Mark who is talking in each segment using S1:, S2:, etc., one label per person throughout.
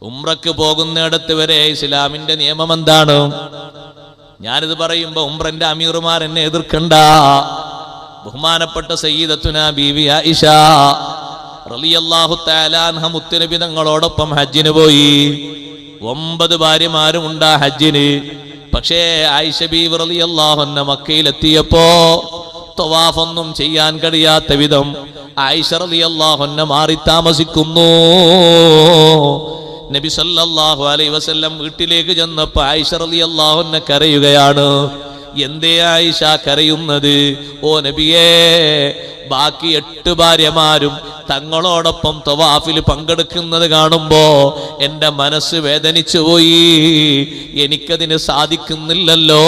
S1: ഉംറക്ക് പോകുന്നിടത്ത് വരെ ഇസ്ലാമിന്റെ നിയമം എന്താണ്? ഞാനിത് പറയുമ്പോ ഉംറന്റെ അമീറുമാർ എന്നെ എതിർക്കണ്ട. ബഹുമാനപ്പെട്ട സയ്യിദത്തുനാ ബീവി ആയിഷ റളിയല്ലാഹു തആല അൻഹ മുത്തുനബി തങ്ങളോടൊപ്പം ഹജ്ജിന് പോയി. 9 ഭാര്യമാരും ഉണ്ടാ ഹജ്ജിന്. പക്ഷേ ആയിഷ ബീവി റളിയല്ലാഹു അൻഹ മക്കയിലെത്തിയപ്പോ തവാഫൊന്നും ചെയ്യാൻ കഴിയാത്ത വിധം ആയിഷ റളിയല്ലാഹു അൻഹ മാറി താമസിക്കുന്നു. നബി സല്ലല്ലാഹു അലൈഹി വസല്ലം വീട്ടിലേക്ക് ചെന്നപ്പോൾ ആയിഷ റളിയല്ലാഹു അൻഹ കരയുകയാണ്. എന്തേ ആയിഷ കരയുന്നത്? ഓ നബിയേ, ബാക്കി 8 ഭാര്യമാരും തങ്ങളോടൊപ്പം തവാഫിൽ പങ്കെടുക്കുന്നത് കാണുമ്പോ എന്റെ മനസ്സ് വേദനിച്ചു പോയി. എനിക്കതിന് സാധിക്കുന്നില്ലല്ലോ.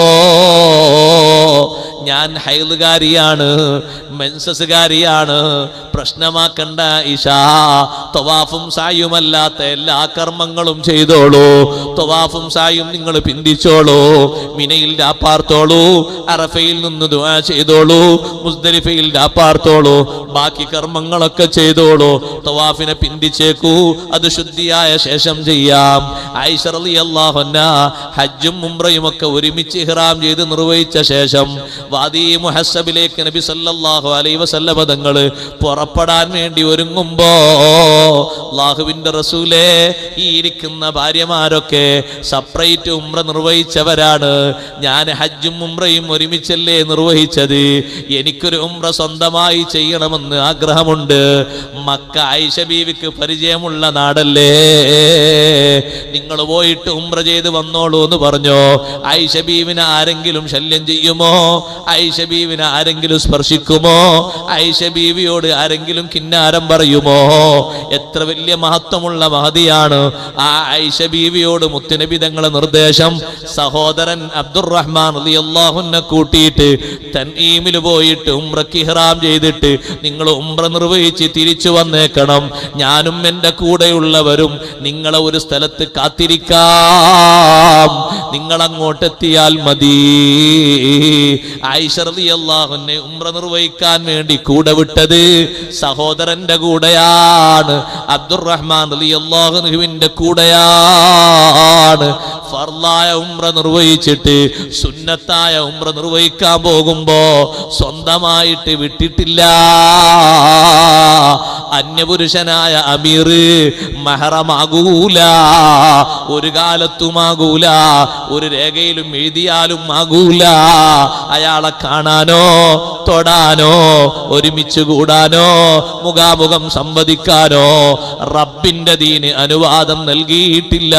S1: ഞാൻ ഹൈലുകാരിയാണ്, മെൻസസുകാരിയാണ്. പ്രശ്നമാക്കണ്ട ഇഷ. തവാഫും സായുമല്ലാത്ത എല്ലാ കർമ്മങ്ങളും ചെയ്തോളൂ. തവാഫും സായും നിങ്ങൾ പിന്തിച്ചോളൂ. മിനയിൽ രാപ്പാർത്തോളൂ. അറഫയിൽ നിന്ന് ദുആ ചെയ്തോളൂ. മുസ്ദലിഫയിൽ രാപ്പാർത്തോളൂ. ബാക്കി കർമ്മങ്ങളൊക്കെ ചെയ്തോളൂ. തവാഫിനെ പിന്തിച്ചേക്കൂ. അത് ശുദ്ധിയായ ശേഷം ചെയ്യാം. ആയിഷ റളിയല്ലാഹു അൻഹ ഹജ്ജും ഉംറയും ഒക്കെ ഒരുമിച്ച് ഇഹ്റാം ചെയ്ത് നിർവഹിച്ച ശേഷം വാദി മുഹസ്സബിലേക്ക് നബി സല്ലല്ലാഹു അലൈഹി വസല്ലം തങ്ങൾ പുറപ്പെടാൻ വേണ്ടി ഒരുങ്ങുമ്പോ അല്ലാഹുവിന്റെ റസൂലേ, ഈ ഇരിക്കുന്ന ഭാര്യമാരൊക്കെ സെപ്പറേറ്റ് ഉംറ നിർവഹിച്ചവരാണ്. ഞാൻ ഹജ്ജും ഉംറയും ഒരുമിച്ചല്ലേ നിർവഹിച്ചത്. എനിക്കൊരു ഉംറ സ്വന്തമായി ചെയ്യണമെന്ന് ആഗ്രഹമുണ്ട്. മക്ക ആയിഷ ബീവിക്ക് പരിചയമുള്ള നാടല്ലേ, നിങ്ങൾ പോയിട്ട് ഉംറ ചെയ്ത് വന്നോളൂ എന്ന് പറഞ്ഞു. ആയിഷ ബീവിനെ ആരെങ്കിലും ശല്യം ചെയ്യുമോ? ആയിഷ ബീവിനെ ആരെങ്കിലും സ്പർശിക്കുമോ? ആയിഷ ബീവിയോട് ആരെങ്കിലും കിന്നാരം പറയുമോ? എത്ര വലിയ മഹത്വമുള്ള മഹദിയാണ്. ആ ആയിഷ ബീവിയോട് മുത്തുനബി തങ്ങളുടെ നിർദ്ദേശം, സഹോദരൻ അബ്ദുറഹ്മാൻ റളിയല്ലാഹു അൻഹു കൂട്ടിയിട്ട് തൻഈമിൽ പോയിട്ട് ഉംറക്ക് ഇഹ്റാം ചെയ്തിട്ട് നിങ്ങൾ ഉംറ നിർവഹിച്ച് തിരിച്ചു വന്നേക്കണം. ഞാനും എൻ്റെ കൂടെയുള്ളവരും നിങ്ങളെ ഒരു സ്ഥലത്ത് കാത്തിരിക്കാം. നിങ്ങൾ അങ്ങോട്ടെത്തിയാൽ മതി. ആയിഷ റളിയല്ലാഹു അൻഹ ഉംറ നിർവഹിക്കാൻ വേണ്ടി കൂടെ വിട്ടത് സഹോദരന്റെ കൂടെയാണ്. അബ്ദുറഹ്മാൻ റളിയല്ലാഹു അൻഹുവിന്റെ കൂടെയാണ്. ഫർളായ ഉംറ നിർവഹിച്ചിട്ട് സുന്നത്തായ ഉംറ നിർവഹിക്കാൻ പോകുമ്പോ സ്വന്തമായിട്ട് വിട്ടിട്ടില്ല. അന്യപുരുഷനായ അമീർ മഹറമാകൂല, ഒരു കാലത്തുമാകൂല, ഒരു രേഖയിലും എഴുതിയാലും ആകൂല. അയാളെ കാണാനോ തൊടാനോ ഒരുമിച്ച് കൂടാനോ മുഖാമുഖം സംവദിക്കാനോ റബ്ബിന്റെ ദീന് അനുവാദം നൽകിയിട്ടില്ല.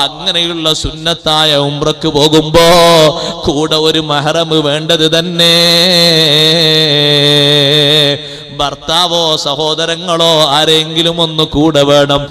S1: അങ്ങനെയുള്ള സുന്നത്തായ ഉംറക്ക് പോകുമ്പോ കൂടെ ഒരു മഹറം വേണ്ടത് തന്നെ. ഭർത്താവോ സഹോദരങ്ങളോ ആരെങ്കിലും ഒന്ന് കൂടെ വേണം.